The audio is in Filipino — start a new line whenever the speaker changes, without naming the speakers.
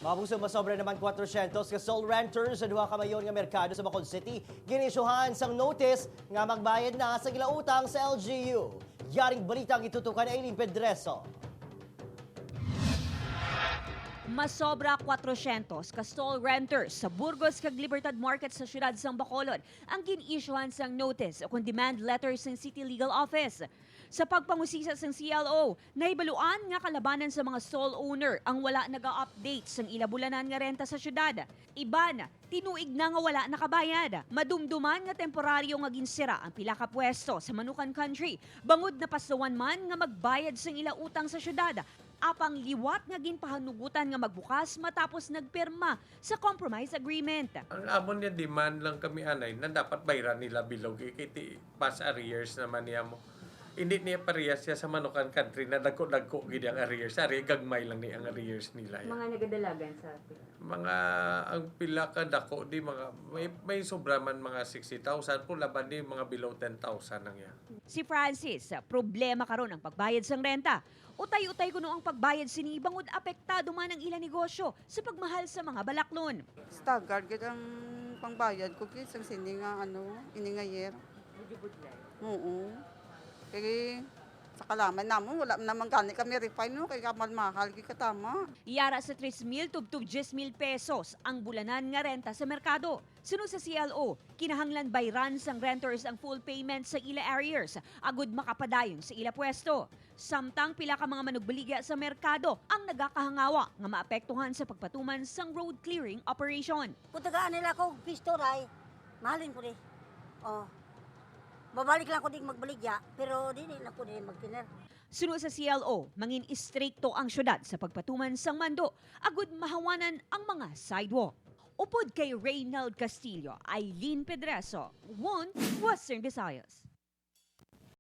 Mabusog masobra naman 400 ka sole renters sa duha ka mayon nga merkado sa Bacolod City. Ginisyuhan sang notice nga magbayad na sa gilautang sa LGU. Yaring balita ang itutukan Aileen Pedreso.
Masobra 400 ka stall renters sa Burgos kag Libertad Market sa siyudad sang Bacolod ang gin-issuehan sang notice o kung demand letter sa City Legal Office. Sa pagpangusisa sang CLO, nahibaluan nga kalabanan sa mga stall owner ang wala naga-update sang ilabulanan nga renta sa siyudad. Iban, tinuig na nga wala nakabayad. Madumduman nga temporaryo nga ginsira ang pila ka pwesto sa Manukan Country. Bangod na pasawan man nga magbayad sang ila utang sa siyudad. Apang liwat nga ginpahanugutan nga magbukas matapos nagpirma sa compromise agreement.
Ang amon niya demand lang kami anay na dapat bayaran nila bilog kiti past arrears naman niya mo. Hindi niya parehas siya sa Manukan Country na dagko-dagko gid ang arrears. Ari gagmay lang ni ang arrears nila. Yan.
Mga nagadalagan sa atin.
Mga ang pila ka dako di mga may sobra man mga 60,000 po laban di mga below 10,000 nang yan.
Si Francis, problema karon ang pagbayad sang renta. Utay-utay kuno ang pagbayad sini bangod apektado man ang ilang negosyo sa pagmahal sa mga balaklon.
Staggered gid ang pangbayad ko kay sang sini nga ini nga year. Oo. Kaya sa kalaman namon wala naman gani kami refine no kay kamal mahal gid katama.
Yara sa 3,000 tubtub 10,000 pesos ang bulanan nga renta sa merkado. Sunod sa CLO, kinahanglan bayran sang renters ang full payment sa ila arrears agud makapadayon sa ila pwesto. Samtang pila ka mga manugbaligya sa merkado ang nagakahangawa nga maapektuhan sa pagpatuman sang road clearing operation.
Kung tagaan nila ko, pistoray, mahalin ko di. Oh. Babalik lang ko di magbaligya, pero di na ko di magkiner.
Sunod sa CLO, mangin istrikto ang syudad sa pagpatuman sang mando, agud mahawanan ang mga sidewalk. Upod kay Reynald Castillo, Aileen Pedreso, One Western Visayas.